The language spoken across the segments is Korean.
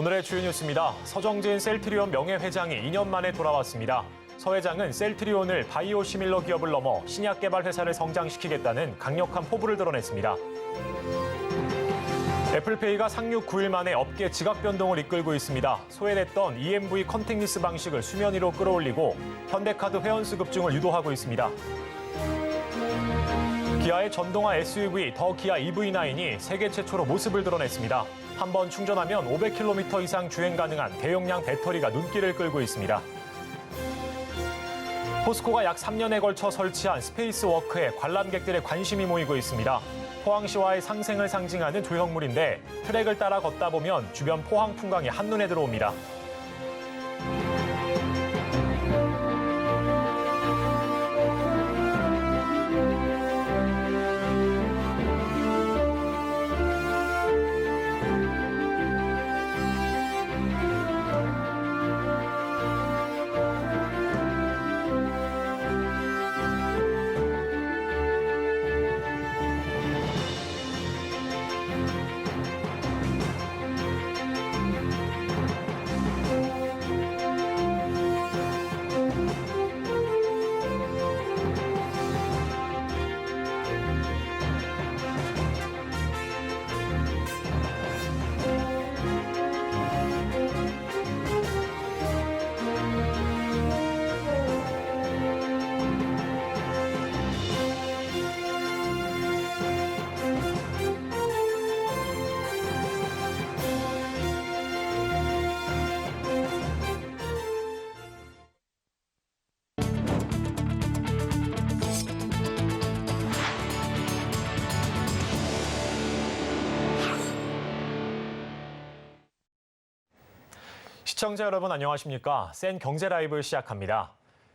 오늘의 주요 뉴스입니다. 서정진 셀트리온 명예회장이 2년 만에 돌아왔습니다. 서 회장은 셀트리온을 바이오 시밀러 기업을 넘어 신약 개발 회사를 성장시키겠다는 강력한 포부를 드러냈습니다. 애플페이가 상륙 9일 만에 업계 지각 변동을 이끌고 있습니다. 소외됐던 EMV 컨택리스 방식을 수면 위로 끌어올리고 현대카드 회원수 급증을 유도하고 있습니다. 기아의 전동화 SUV 더 기아 EV9이 세계 최초로 모습을 드러냈습니다. 한 번 충전하면 500km 이상 주행 가능한 대용량 배터리가 눈길을 끌고 있습니다. 포스코가 약 3년에 걸쳐 설치한 스페이스워크에 관람객들의 관심이 모이고 있습니다. 포항시와의 상생을 상징하는 조형물인데 트랙을 따라 걷다 보면 주변 포항 풍광이 한눈에 들어옵니다. 시청자 여러분 안녕하십니까? 센 경제 라이브 시작합니다.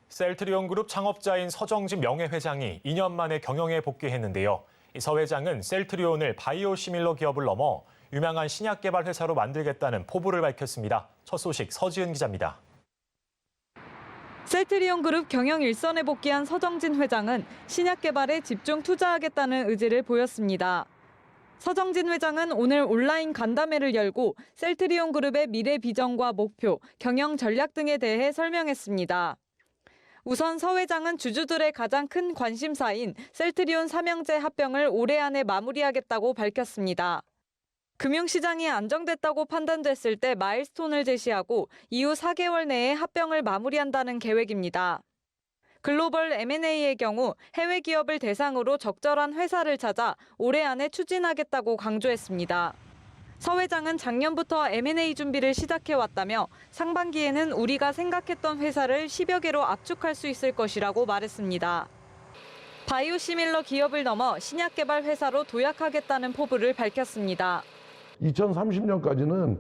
셀트리온 그룹 창업자인 서정진 명예회장이 2년 만에 경영에 복귀했는데요. 서 회장은 셀트리온을 바이오 시밀러 기업을 넘어 유명한 신약 개발 회사로 만들겠다는 포부를 밝혔습니다. 첫 소식 서지은 기자입니다. 셀트리온 그룹 경영 일선에 복귀한 서정진 회장은 신약 개발에 집중 투자하겠다는 의지를 보였습니다. 서정진 회장은 오늘 온라인 간담회를 열고 셀트리온 그룹의 미래 비전과 목표, 경영 전략 등에 대해 설명했습니다. 우선 서 회장은 주주들의 가장 큰 관심사인 셀트리온 삼형제 합병을 올해 안에 마무리하겠다고 밝혔습니다. 금융시장이 안정됐다고 판단됐을 때 마일스톤을 제시하고 이후 4개월 내에 합병을 마무리한다는 계획입니다. 글로벌 M&A의 경우 해외 기업을 대상으로 적절한 회사를 찾아 올해 안에 추진하겠다고 강조했습니다. 서 회장은 작년부터 M&A 준비를 시작해왔다며 상반기에는 우리가 생각했던 회사를 10여 개로 압축할 수 있을 것이라고 말했습니다. 바이오 시밀러 기업을 넘어 신약 개발 회사로 도약하겠다는 포부를 밝혔습니다. 2030년까지는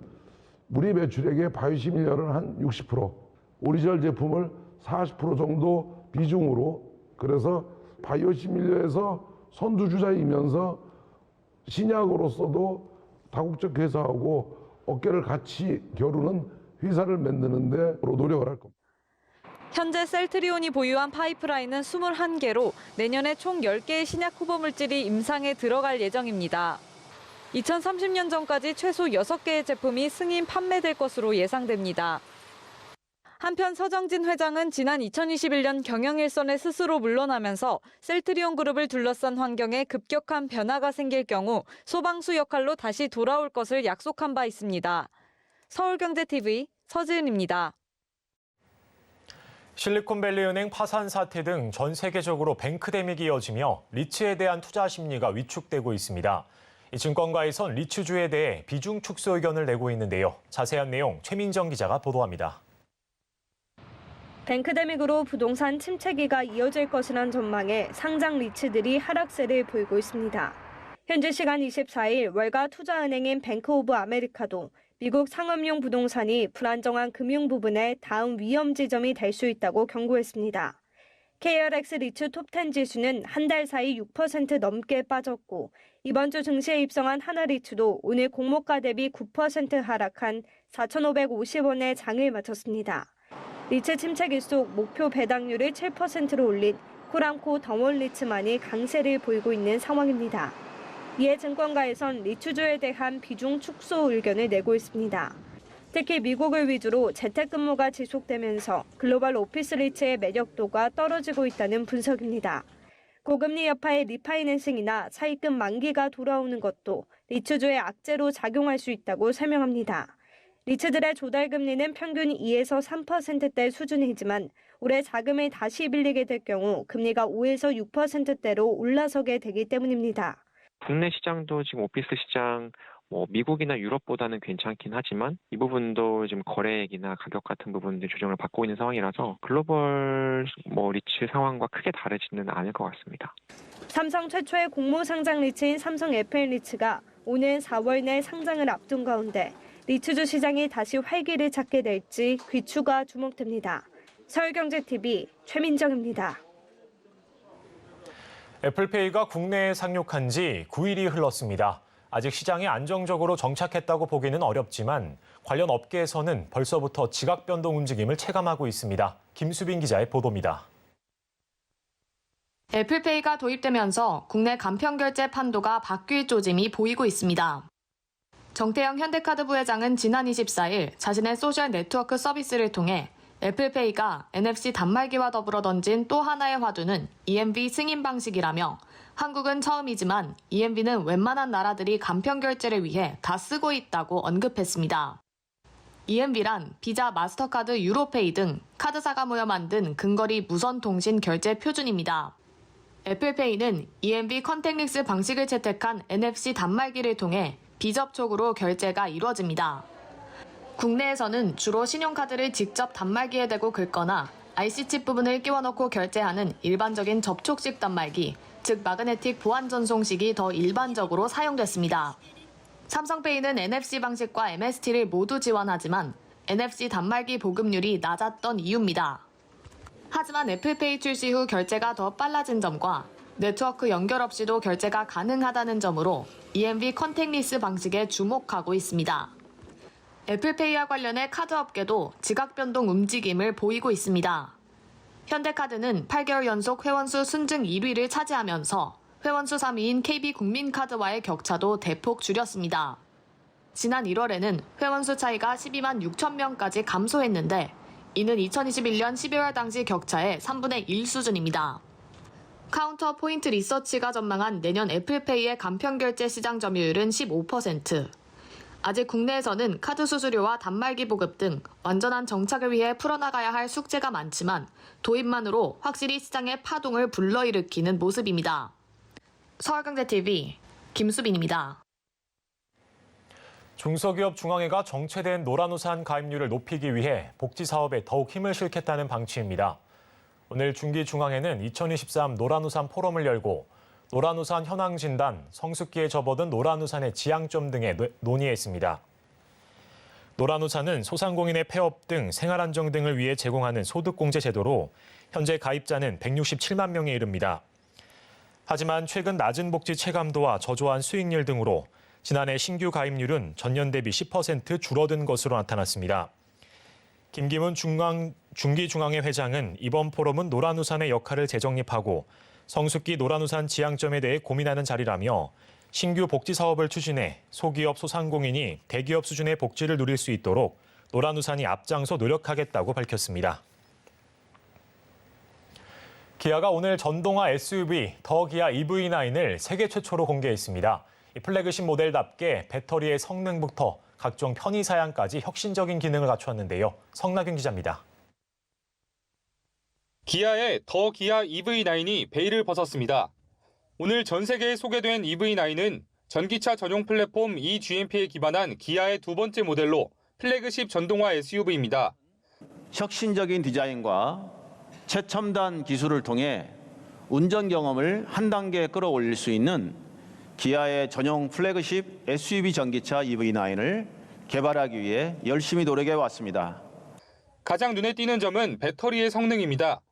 우리 매출액의 바이오시밀러를 한 60%, 오리지널 제품을 40% 정도 비중으로, 그래서 바이오시밀러에서 선두주자이면서 신약으로서도 다국적 회사하고 어깨를 같이 겨루는 회사를 만드는 데 노력을 할 겁니다. 현재 셀트리온이 보유한 파이프라인은 21개로 내년에 총 10개의 신약 후보 물질이 임상에 들어갈 예정입니다. 2030년 전까지 최소 6개의 제품이 승인 판매될 것으로 예상됩니다. 한편 서정진 회장은 지난 2021년 경영 일선에 스스로 물러나면서 셀트리온 그룹을 둘러싼 환경에 급격한 변화가 생길 경우 소방수 역할로 다시 돌아올 것을 약속한 바 있습니다. 서울경제TV 서지은입니다. 실리콘밸리은행 파산 사태 등 전 세계적으로 뱅크대믹이 이어지며 리츠에 대한 투자 심리가 위축되고 있습니다. 이 증권가에선 리츠주에 대해 비중 축소 의견을 내고 있는데요. 자세한 내용 최민정 기자가 보도합니다. 뱅크데믹으로 부동산 침체기가 이어질 것이란 전망에 상장 리츠들이 하락세를 보이고 있습니다. 현지 시간 24일 월가 투자은행인 뱅크 오브 아메리카도 미국 상업용 부동산이 불안정한 금융 부분의 다음 위험 지점이 될 수 있다고 경고했습니다. KRX 리츠 톱10 지수는 한 달 사이 6% 넘게 빠졌고 이번 주 증시에 입성한 하나리츠도 오늘 공모가 대비 9% 하락한 4,550원에 장을 마쳤습니다. 리츠 침체기 속 목표 배당률을 7%로 올린 코람코 더원리츠만이 강세를 보이고 있는 상황입니다. 이에 증권가에선 리츠주에 대한 비중 축소 의견을 내고 있습니다. 특히 미국을 위주로 재택근무가 지속되면서 글로벌 오피스 리츠의 매력도가 떨어지고 있다는 분석입니다. 고금리 여파의 리파이낸싱이나 차입금 만기가 돌아오는 것도 리츠주의 악재로 작용할 수 있다고 설명합니다. 리츠들의 조달금리는 평균 2에서 3%대 수준이지만 올해 자금을 다시 빌리게 될 경우 금리가 5에서 6%대로 올라서게 되기 때문입니다. 국내 시장도 지금 오피스 시장 미국이나 유럽보다는 괜찮긴 하지만 이 부분도 지금 거래액이나 가격 같은 부분들 조정을 받고 있는 상황이라서 글로벌 리츠 상황과 크게 다르지는 않을 것 같습니다. 삼성 최초의 공모 상장 리츠인 삼성 FM 리츠가 오는 4월 내 상장을 앞둔 가운데 리츠주 시장이 다시 활기를 찾게 될지 귀추가 주목됩니다. 서울경제TV 최민정입니다. 애플페이가 국내에 상륙한 지 9일이 흘렀습니다. 아직 시장에 안정적으로 정착했다고 보기는 어렵지만 관련 업계에서는 벌써부터 지각 변동 움직임을 체감하고 있습니다. 김수빈 기자의 보도입니다. 애플페이가 도입되면서 국내 간편결제 판도가 바뀔 조짐이 보이고 있습니다. 정태영 현대카드 부회장은 지난 24일 자신의 소셜 네트워크 서비스를 통해 애플페이가 NFC 단말기와 더불어 던진 또 하나의 화두는 EMV 승인 방식이라며 한국은 처음이지만 EMV는 웬만한 나라들이 간편결제를 위해 다 쓰고 있다고 언급했습니다. EMV란 비자, 마스터카드, 유로페이 등 카드사가 모여 만든 근거리 무선통신 결제 표준입니다. 애플페이는 EMV 컨택리스 방식을 채택한 NFC 단말기를 통해 비접촉으로 결제가 이루어집니다. 국내에서는 주로 신용카드를 직접 단말기에 대고 긁거나 IC칩 부분을 끼워 넣고 결제하는 일반적인 접촉식 단말기, 즉 마그네틱 보안 전송식이 더 일반적으로 사용됐습니다. 삼성페이는 NFC 방식과 MST를 모두 지원하지만 NFC 단말기 보급률이 낮았던 이유입니다. 하지만 애플페이 출시 후 결제가 더 빨라진 점과 네트워크 연결 없이도 결제가 가능하다는 점으로 EMV 컨택리스 방식에 주목하고 있습니다. 애플페이와 관련해 카드 업계도 지각 변동 움직임을 보이고 있습니다. 현대카드는 8개월 연속 회원수 순증 1위를 차지하면서 회원수 3위인 KB국민카드와의 격차도 대폭 줄였습니다. 지난 1월에는 회원수 차이가 12만 6천 명까지 감소했는데 이는 2021년 12월 당시 격차의 3분의 1 수준입니다. 카운터 포인트 리서치가 전망한 내년 애플페이의 간편결제 시장 점유율은 15%. 아직 국내에서는 카드 수수료와 단말기 보급 등 완전한 정착을 위해 풀어나가야 할 숙제가 많지만 도입만으로 확실히 시장의 파동을 불러일으키는 모습입니다. 서울경제TV 김수빈입니다. 중소기업 중앙회가 정체된 노란우산 가입률을 높이기 위해 복지사업에 더욱 힘을 실겠다는 방침입니다. 오늘 중기중앙회는 2023 노란우산 포럼을 열고 노란우산 현황 진단, 성숙기에 접어든 노란우산의 지향점 등에 논의했습니다. 노란우산은 소상공인의 폐업 등 생활안정 등을 위해 제공하는 소득공제 제도로 현재 가입자는 167만 명에 이릅니다. 하지만 최근 낮은 복지 체감도와 저조한 수익률 등으로 지난해 신규 가입률은 전년 대비 10% 줄어든 것으로 나타났습니다. 김기문 중기중앙회 회장은 이번 포럼은 노란우산의 역할을 재정립하고 성숙기 노란우산 지향점에 대해 고민하는 자리라며 신규 복지 사업을 추진해 소기업 소상공인이 대기업 수준의 복지를 누릴 수 있도록 노란우산이 앞장서 노력하겠다고 밝혔습니다. 기아가 오늘 전동화 SUV 더 기아 EV9을 세계 최초로 공개했습니다. 이 플래그십 모델답게 배터리의 성능부터 각종 편의사양까지 혁신적인 기능을 갖추었는데요. 성나균 기자입니다. 기아의 더 기아 EV9이 베일을 벗었습니다. 오늘 전 세계에 소개된 EV9은 전기차 전용 플랫폼 eGMP에 기반한 기아의 두 번째 모델로 플래그십 전동화 SUV입니다. 혁신적인 디자인과 최첨단 기술을 통해 운전 경험을 한 단계 끌어올릴 수 있는 기아의 전용 플래그십 SUV 전기차 EV9을 개발하기 위해 열심히 노력해 왔습니다. 가장 눈에 띄는 점은 배터리의 성능입니다.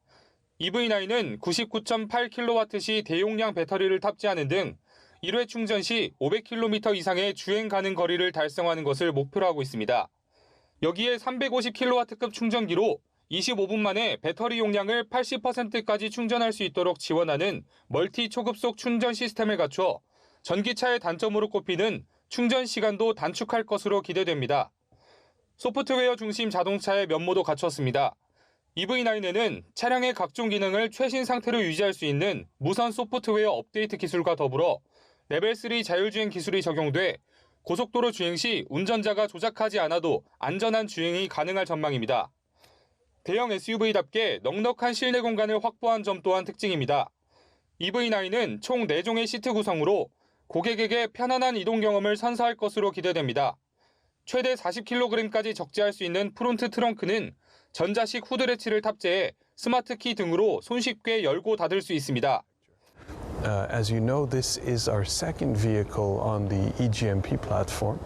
EV9은 99.8kWh 대용량 배터리를 탑재하는 등 1회 충전 시 500km 이상의 주행 가능 거리를 달성하는 것을 목표로 하고 있습니다. 여기에 350kW급 충전기로 25분 만에 배터리 용량을 80%까지 충전할 수 있도록 지원하는 멀티 초급속 충전 시스템을 갖춰 전기차의 단점으로 꼽히는 충전 시간도 단축할 것으로 기대됩니다. 소프트웨어 중심 자동차의 면모도 갖췄습니다. EV9에는 차량의 각종 기능을 최신 상태로 유지할 수 있는 무선 소프트웨어 업데이트 기술과 더불어 레벨3 자율주행 기술이 적용돼 고속도로 주행 시 운전자가 조작하지 않아도 안전한 주행이 가능할 전망입니다. 대형 SUV답게 넉넉한 실내 공간을 확보한 점 또한 특징입니다. EV9은 총 4종의 시트 구성으로 고객에게 편안한 이동 경험을 선사할 것으로 기대됩니다. 최대 40kg까지 적재할 수 있는 프론트 트렁크는 전자식 후드레치를 탑재해 스마트 키 등으로 손쉽게 열고 닫을 수 있습니다. As you know, this is our second vehicle on the EGMP platform.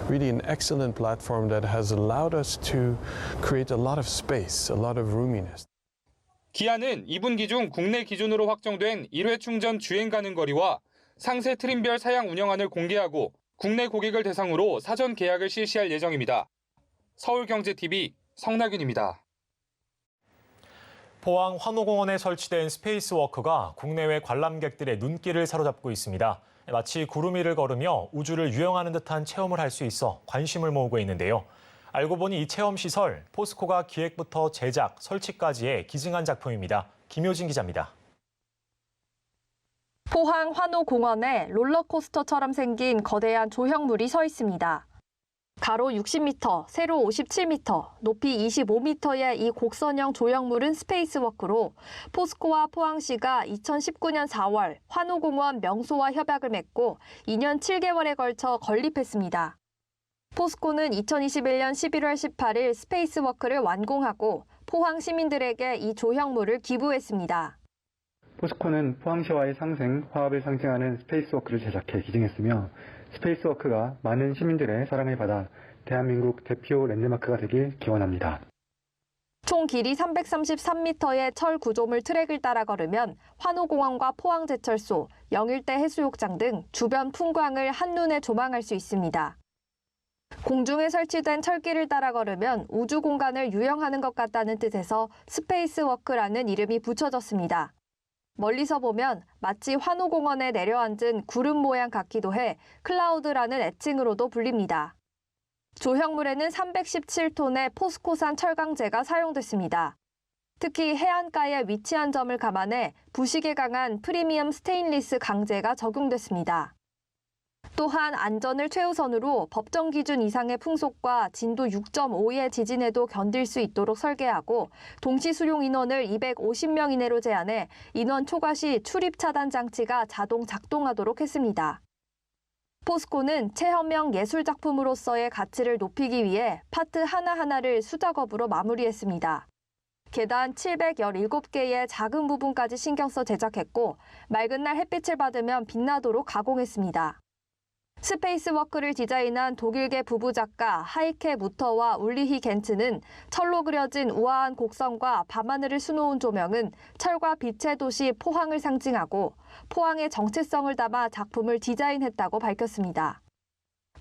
Really an excellent platform that has allowed us to create a lot of space, a lot of roominess. 기아는 2분기 중 국내 기준으로 확정된 1회 충전 주행 가능 거리와 상세 트림별 사양 운영안을 공개하고 국내 고객을 대상으로 사전 계약을 실시할 예정입니다. 서울경제TV 성낙윤입니다. 포항 환호공원에 설치된 스페이스워크가 국내외 관람객들의 눈길을 사로잡고 있습니다. 마치 구름 위를 걸으며 우주를 유영하는 듯한 체험을 할 수 있어 관심을 모으고 있는데요. 알고 보니 이 체험시설, 포스코가 기획부터 제작, 설치까지의 기증한 작품입니다. 김효진 기자입니다. 포항 환호공원에 롤러코스터처럼 생긴 거대한 조형물이 서 있습니다. 가로 60m, 세로 57m, 높이 25m의 이 곡선형 조형물은 스페이스워크로 포스코와 포항시가 2019년 4월 환호공원 명소와 협약을 맺고 2년 7개월에 걸쳐 건립했습니다. 포스코는 2021년 11월 18일 스페이스워크를 완공하고 포항 시민들에게 이 조형물을 기부했습니다. 포스코는 포항시와의 상생, 화합을 상징하는 스페이스워크를 제작해 기증했으며 스페이스워크가 많은 시민들의 사랑을 받아 대한민국 대표 랜드마크가 되길 기원합니다. 총 길이 333m의 철 구조물 트랙을 따라 걸으면 환호공원과 포항제철소, 영일대 해수욕장 등 주변 풍광을 한눈에 조망할 수 있습니다. 공중에 설치된 철길을 따라 걸으면 우주 공간을 유영하는 것 같다는 뜻에서 스페이스워크라는 이름이 붙여졌습니다. 멀리서 보면 마치 환호공원에 내려앉은 구름 모양 같기도 해 클라우드라는 애칭으로도 불립니다. 조형물에는 317톤의 포스코산 철강제가 사용됐습니다. 특히 해안가에 위치한 점을 감안해 부식에 강한 프리미엄 스테인리스 강제가 적용됐습니다. 또한 안전을 최우선으로 법정 기준 이상의 풍속과 진도 6.5의 지진에도 견딜 수 있도록 설계하고 동시 수용 인원을 250명 이내로 제한해 인원 초과 시 출입 차단 장치가 자동 작동하도록 했습니다. 포스코는 체험형 예술작품으로서의 가치를 높이기 위해 파트 하나하나를 수작업으로 마무리했습니다. 계단 717개의 작은 부분까지 신경 써 제작했고 맑은 날 햇빛을 받으면 빛나도록 가공했습니다. 스페이스워크를 디자인한 독일계 부부 작가 하이케 무터와 울리히 겐츠는 철로 그려진 우아한 곡선과 밤하늘을 수놓은 조명은 철과 빛의 도시 포항을 상징하고 포항의 정체성을 담아 작품을 디자인했다고 밝혔습니다.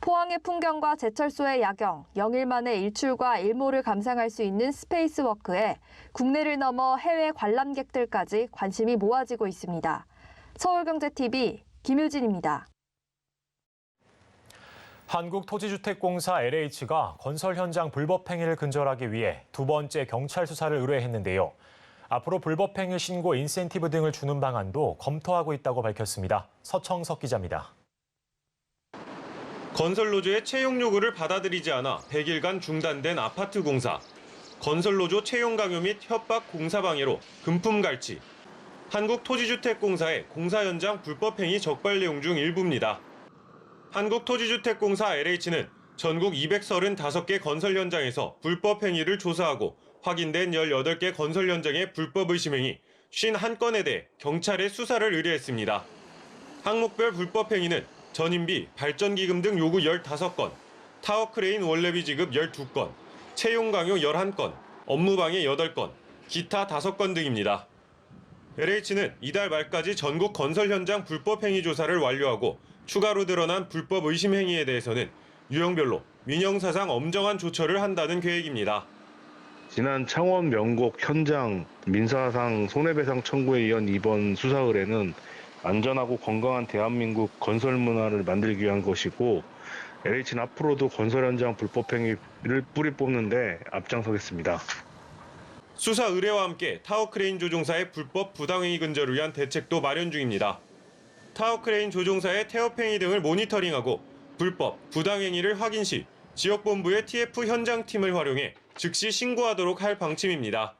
포항의 풍경과 제철소의 야경, 영일만의 일출과 일몰을 감상할 수 있는 스페이스워크에 국내를 넘어 해외 관람객들까지 관심이 모아지고 있습니다. 서울경제TV 김효진입니다. 한국토지주택공사 LH가 건설 현장 불법 행위를 근절하기 위해 두 번째 경찰 수사를 의뢰했는데요. 앞으로 불법 행위 신고 인센티브 등을 주는 방안도 검토하고 있다고 밝혔습니다. 서청석 기자입니다. 건설노조의 채용 요구를 받아들이지 않아 100일간 중단된 아파트 공사. 건설노조 채용 강요 및 협박 공사 방해로 금품 갈취. 한국토지주택공사의 공사 현장 불법 행위 적발 내용 중 일부입니다. 한국토지주택공사 LH는 전국 235개 건설 현장에서 불법 행위를 조사하고 확인된 18개 건설 현장의 불법 의심 행위 51건에 대해 경찰에 수사를 의뢰했습니다. 항목별 불법 행위는 전인비, 발전기금 등 요구 15건, 타워크레인 원래비 지급 12건, 채용 강요 11건, 업무방해 8건, 기타 5건 등입니다. LH는 이달 말까지 전국 건설 현장 불법 행위 조사를 완료하고 추가로 드러난 불법 의심 행위에 대해서는 유형별로 민형사상 엄정한 조처를 한다는 계획입니다. 지난 창원 명곡 현장 민사상 손해배상 청구에 이은 이번 수사 의뢰는 안전하고 건강한 대한민국 건설 문화를 만들기 위한 것이고 LH는 앞으로도 건설 현장 불법 행위를 뿌리 뽑는데 앞장서겠습니다. 수사 의뢰와 함께 타워크레인 조종사의 불법 부당행위 근절을 위한 대책도 마련 중입니다. 타워크레인 조종사의 태업행위 등을 모니터링하고 불법, 부당행위를 확인 시 지역본부의 TF 현장팀을 활용해 즉시 신고하도록 할 방침입니다.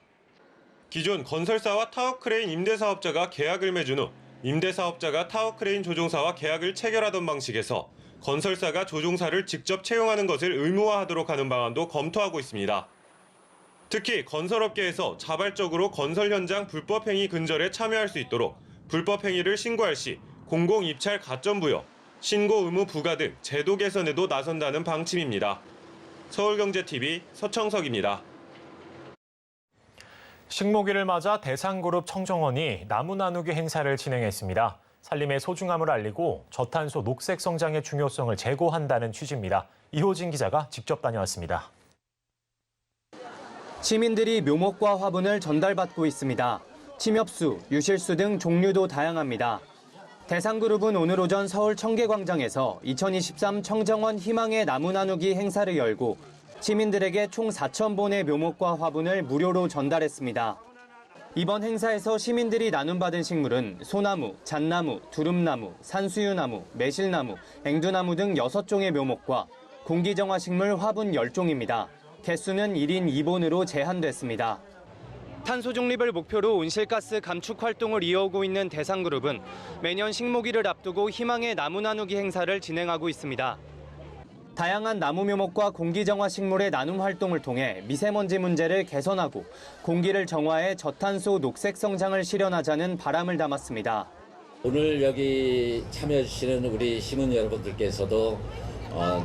기존 건설사와 타워크레인 임대사업자가 계약을 맺은 후 임대사업자가 타워크레인 조종사와 계약을 체결하던 방식에서 건설사가 조종사를 직접 채용하는 것을 의무화하도록 하는 방안도 검토하고 있습니다. 특히 건설업계에서 자발적으로 건설 현장 불법행위 근절에 참여할 수 있도록 불법행위를 신고할 시 공공입찰 가점부여, 신고 의무 부과 등 제도 개선에도 나선다는 방침입니다. 서울경제TV 서청석입니다. 식목일을 맞아 대상그룹 청정원이 나무 나누기 행사를 진행했습니다. 산림의 소중함을 알리고 저탄소 녹색 성장의 중요성을 제고한다는 취지입니다. 이호진 기자가 직접 다녀왔습니다. 시민들이 묘목과 화분을 전달받고 있습니다. 침엽수, 유실수 등 종류도 다양합니다. 대상그룹은 오늘 오전 서울 청계광장에서 2023 청정원 희망의 나무 나누기 행사를 열고 시민들에게 총 4,000본의 묘목과 화분을 무료로 전달했습니다. 이번 행사에서 시민들이 나눔받은 식물은 소나무, 잣나무, 두릅나무, 산수유나무, 매실나무, 앵두나무 등 6종의 묘목과 공기정화식물 화분 10종입니다. 개수는 1인 2본으로 제한됐습니다. 탄소 중립을 목표로 온실가스 감축 활동을 이어오고 있는 대상그룹은 매년 식목일을 앞두고 희망의 나무 나누기 행사를 진행하고 있습니다. 다양한 나무 묘목과 공기정화 식물의 나눔 활동을 통해 미세먼지 문제를 개선하고 공기를 정화해 저탄소 녹색 성장을 실현하자는 바람을 담았습니다. 오늘 여기 참여해 주시는 우리 시민 여러분들께서도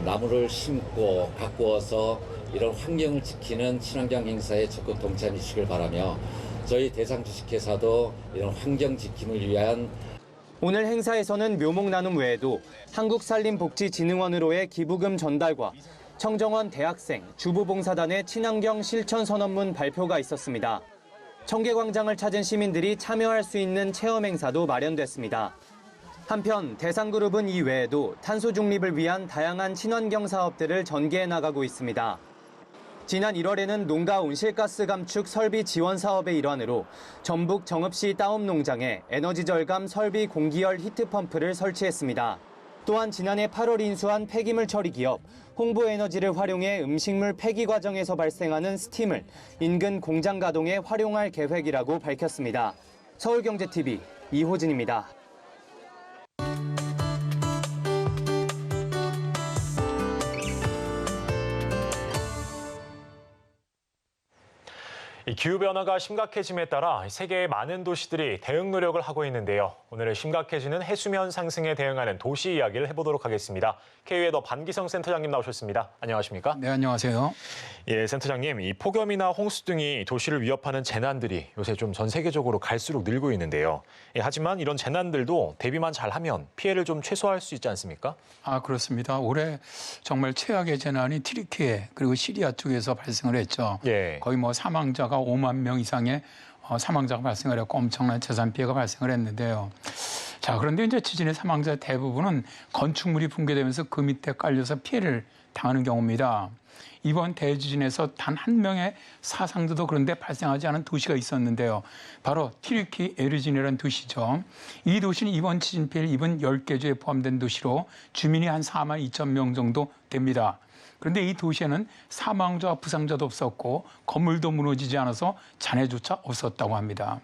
나무를 심고 가꾸어서 이런 환경을 지키는 친환경 행사에 적극 동참해 주시길 바라며 저희 대상 주식회사도 이런 환경 지킴을 위한 오늘 행사에서는 묘목 나눔 외에도 한국산림복지진흥원으로의 기부금 전달과 청정원 대학생, 주부봉사단의 친환경 실천 선언문 발표가 있었습니다. 청계광장을 찾은 시민들이 참여할 수 있는 체험 행사도 마련됐습니다. 한편 대상그룹은 이 외에도 탄소 중립을 위한 다양한 친환경 사업들을 전개해 나가고 있습니다. 지난 1월에는 농가 온실가스 감축 설비 지원 사업의 일환으로 전북 정읍시 따옴농장에 에너지 절감 설비 공기열 히트펌프를 설치했습니다. 또한 지난해 8월 인수한 폐기물 처리 기업 홍보에너지를 활용해 음식물 폐기 과정에서 발생하는 스팀을 인근 공장 가동에 활용할 계획이라고 밝혔습니다. 서울경제TV 이호진입니다. 기후변화가 심각해짐에 따라 세계의 많은 도시들이 대응 노력을 하고 있는데요. 오늘은 심각해지는 해수면 상승에 대응하는 도시 이야기를 해보도록 하겠습니다. KU의 반기성 센터장님 나오셨습니다. 안녕하십니까? 네, 안녕하세요. 예, 센터장님, 이 폭염이나 홍수 등이 도시를 위협하는 재난들이 요새 좀 전 세계적으로 갈수록 늘고 있는데요. 예, 하지만 이런 재난들도 대비만 잘하면 피해를 좀 최소화할 수 있지 않습니까? 아, 그렇습니다. 올해 정말 최악의 재난이 튀르키예 그리고 시리아 쪽에서 발생을 했죠. 예. 거의 뭐 사망자가 5만 명 이상의 사망자가 발생을 했고 엄청난 재산 피해가 발생을 했는데요. 자, 그런데 이제 지진의 사망자 대부분은 건축물이 붕괴되면서 그 밑에 깔려서 피해를 당하는 경우입니다. 이번 대지진에서 단 한 명의 사상자도 그런데 발생하지 않은 도시가 있었는데요. 바로 튀르키 에르진이라는 도시죠. 이 도시는 이번 지진 피해를 입은 10개 주에 포함된 도시로 주민이 한 4만 2천 명 정도 됩니다. 그런데 이 도시에는 사망자와 부상자도 없었고 건물도 무너지지 않아서 잔해조차 없었다고 합니다.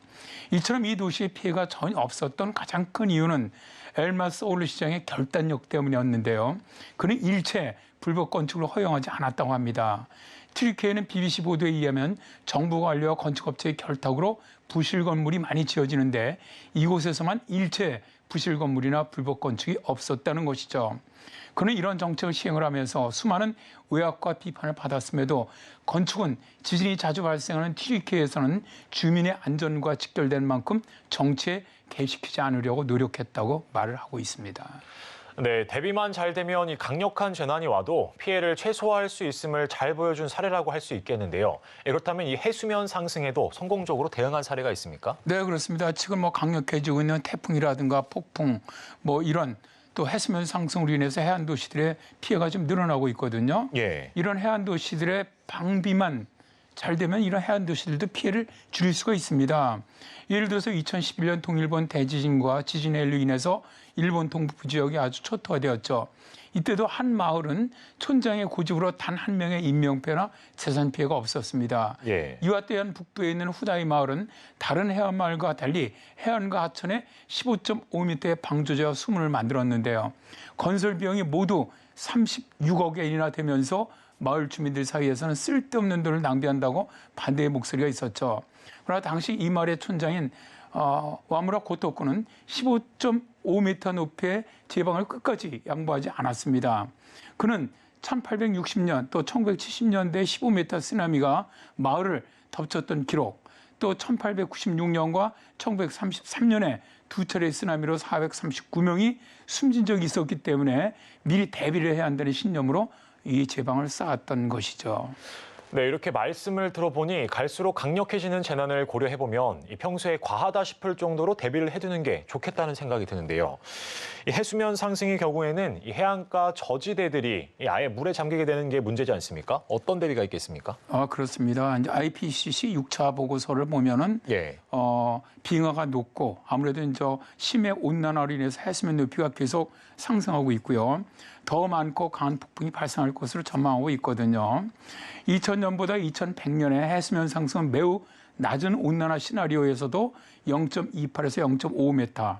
이처럼 이 도시의 피해가 전혀 없었던 가장 큰 이유는 엘마 소울루 시장의 결단력 때문이었는데요. 그는 일체 불법 건축을 허용하지 않았다고 합니다. 튀르키예는 BBC 보도에 의하면 정부 관료와 건축업체의 결탁으로 부실 건물이 많이 지어지는데 이곳에서만 일체 부실 건물이나 불법 건축이 없었다는 것이죠. 그는 이런 정책을 시행을 하면서 수많은 의학과 비판을 받았음에도 건축은 지진이 자주 발생하는 튀르키예에서는 주민의 안전과 직결된 만큼 정치에 개입시키지 않으려고 노력했다고 말을 하고 있습니다. 네, 대비만 잘 되면 이 강력한 재난이 와도 피해를 최소화할 수 있음을 잘 보여준 사례라고 할 수 있겠는데요. 그렇다면 이 해수면 상승에도 성공적으로 대응한 사례가 있습니까? 네, 그렇습니다. 지금 뭐 강력해지고 있는 태풍이라든가 폭풍 이런 또 해수면 상승으로 인해서 해안 도시들의 피해가 좀 늘어나고 있거든요. 예. 이런 해안 도시들의 방비만 잘 되면 이런 해안 도시들도 피해를 줄일 수가 있습니다. 예를 들어서 2011년 동일본 대지진과 지진해로 인해서 일본 동부 지역이 아주 초토화되었죠. 이때도 한 마을은 촌장의 고집으로 단 한 명의 인명피해나 재산 피해가 없었습니다. 예. 이와떼현 북부에 있는 후다이 마을은 다른 해안 마을과 달리 해안과 하천에 15.5m의 방조제와 수문을 만들었는데요. 건설 비용이 모두 36억 엔이나 되면서 마을 주민들 사이에서는 쓸데없는 돈을 낭비한다고 반대의 목소리가 있었죠. 그러나 당시 이 마을의 촌장인 와무라 고토쿠는 15.5m 높이의 제방을 끝까지 양보하지 않았습니다. 그는 1860년 또 1970년대 15m 쓰나미가 마을을 덮쳤던 기록, 또 1896년과 1933년에 두 차례의 쓰나미로 439명이 숨진 적이 있었기 때문에 미리 대비를 해야 한다는 신념으로 이 제방을 쌓았던 것이죠. 네, 이렇게 말씀을 들어보니 갈수록 강력해지는 재난을 고려해보면 평소에 과하다 싶을 정도로 대비를 해두는 게 좋겠다는 생각이 드는데요. 이 해수면 상승의 경우에는 이 해안가 저지대들이 아예 물에 잠기게 되는 게 문제지 않습니까? 어떤 대비가 있겠습니까? 그렇습니다. 이제 IPCC 6차 보고서를 보면은 예. 빙하가 높고 아무래도 이제 심해 온난화로 인해서 해수면 높이가 계속 상승하고 있고요. 더 많고 강한 폭풍이 발생할 것으로 전망하고 있거든요. 2000년보다 2100년에 해수면 상승은 매우 낮은 온난화 시나리오에서도 0.28에서 0.5m,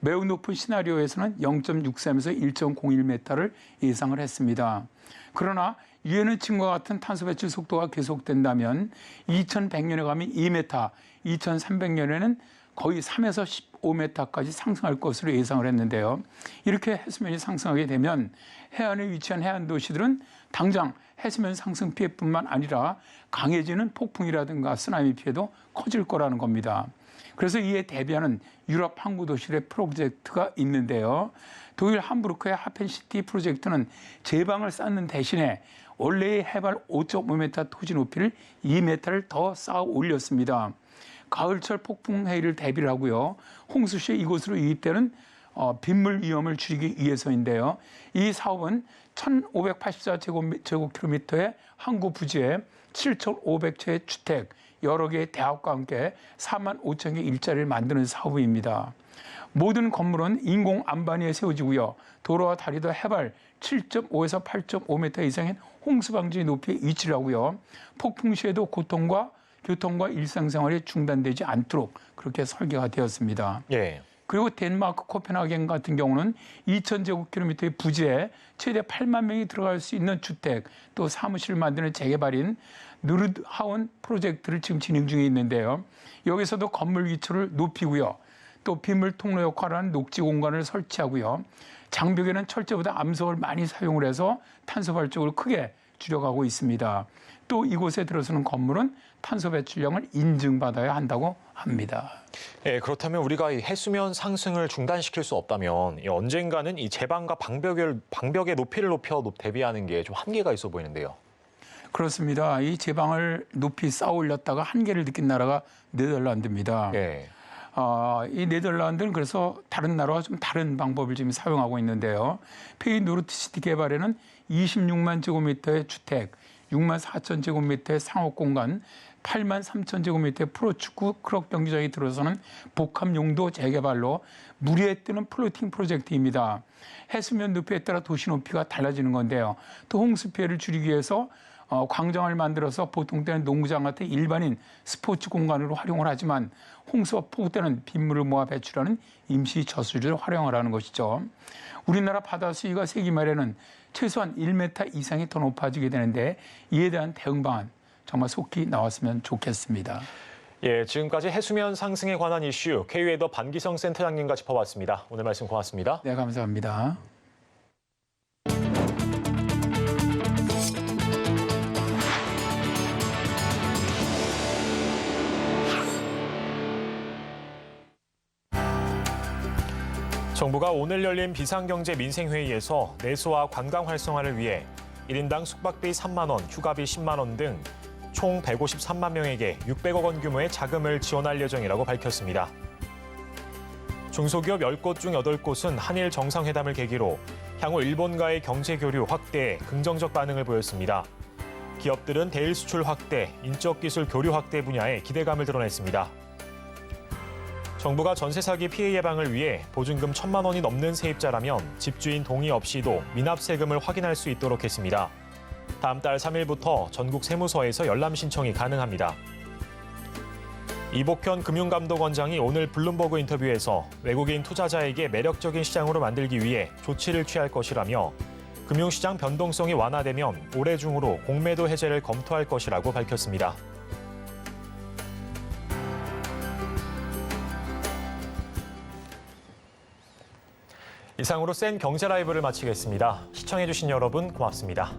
매우 높은 시나리오에서는 0.63에서 1.01m를 예상을 했습니다. 그러나 유엔은 지금과 같은 탄소 배출 속도가 계속된다면 2100년에 가면 2m, 2300년에는 거의 3에서 15m까지 상승할 것으로 예상을 했는데요. 이렇게 해수면이 상승하게 되면 해안에 위치한 해안 도시들은 당장 해수면 상승 피해뿐만 아니라 강해지는 폭풍이라든가 쓰나미 피해도 커질 거라는 겁니다. 그래서 이에 대비하는 유럽 항구 도시의 프로젝트가 있는데요. 독일 함부르크의 하펜시티 프로젝트는 제방을 쌓는 대신에 원래의 해발 5.5m 토지 높이를 2m를 더 쌓아 올렸습니다. 가을철 폭풍 해일을 대비를 하고요. 홍수 시에 이곳으로 유입되는 빗물 위험을 줄이기 위해서인데요. 이 사업은 1,584제곱킬로미터의 항구 부지에 7,500채의 주택, 여러 개의 대학과 함께 4만 5천 개 일자리를 만드는 사업입니다. 모든 건물은 인공 안반위에 세워지고요. 도로와 다리도 해발 7.5에서 8.5m 이상의 홍수방지 높이에 위치를 하고요. 폭풍 시에도 교통과 일상생활이 중단되지 않도록 그렇게 설계가 되었습니다. 예. 그리고 덴마크 코펜하겐 같은 경우는 2,000제곱킬로미터의 부지에 최대 8만 명이 들어갈 수 있는 주택, 또 사무실을 만드는 재개발인 누르드하운 프로젝트를 지금 진행 중에 있는데요. 여기서도 건물 기초를 높이고요. 또 빗물 통로 역할을 하는 녹지 공간을 설치하고요. 장벽에는 철제보다 암석을 많이 사용을 해서 탄소 발족을 크게 줄여가고 있습니다. 또 이곳에 들어서는 건물은 탄소 배출량을 인증받아야 한다고 합니다. 예, 그렇다면 우리가 이 해수면 상승을 중단시킬 수 없다면 언젠가는 이 제방과 방벽의 높이를 높여 대비하는 게 좀 한계가 있어 보이는데요. 그렇습니다. 이 제방을 높이 쌓아 올렸다가 한계를 느낀 나라가 네덜란드입니다. 예. 이 네덜란드는 그래서 다른 나라와 좀 다른 방법을 지금 사용하고 있는데요. 페이노르트시티 개발에는 26만 제곱미터의 주택, 6만 4천 제곱미터의 상업 공간, 8만 3천 제곱미터의 프로축구 클럽 경기장이 들어서는 복합 용도 재개발로 무리에 뜨는 플로팅 프로젝트입니다. 해수면 높이에 따라 도시 높이가 달라지는 건데요. 또 홍수 피해를 줄이기 위해서 광장을 만들어서 보통 때는 농구장 같은 일반인 스포츠 공간으로 활용을 하지만 홍수와 폭우 때는 빗물을 모아 배출하는 임시 저수지를 활용하라는 것이죠. 우리나라 바다 수위가 세기 말에는 최소한 1m 이상이 더 높아지게 되는데 이에 대한 대응 방안 정말 속히 나왔으면 좋겠습니다. 예, 지금까지 해수면 상승에 관한 이슈 K웨더 반기성 센터장님과 짚어봤습니다. 오늘 말씀 고맙습니다. 네, 감사합니다. 정부가 오늘 열린 비상경제 민생회의에서 내수와 관광 활성화를 위해 1인당 숙박비 3만 원, 휴가비 10만 원 등 총 153만 명에게 600억 원 규모의 자금을 지원할 예정이라고 밝혔습니다. 중소기업 10곳 중 8곳은 한일 정상회담을 계기로 향후 일본과의 경제 교류 확대에 긍정적 반응을 보였습니다. 기업들은 대일 수출 확대, 인적 기술 교류 확대 분야에 기대감을 드러냈습니다. 정부가 전세 사기 피해 예방을 위해 보증금 1,000만 원이 넘는 세입자라면 집주인 동의 없이도 미납 세금을 확인할 수 있도록 했습니다. 다음 달 3일부터 전국 세무서에서 열람 신청이 가능합니다. 이복현 금융감독원장이 오늘 블룸버그 인터뷰에서 외국인 투자자에게 매력적인 시장으로 만들기 위해 조치를 취할 것이라며 금융시장 변동성이 완화되면 올해 중으로 공매도 해제를 검토할 것이라고 밝혔습니다. 이상으로 센 경제 라이브를 마치겠습니다. 시청해주신 여러분 고맙습니다.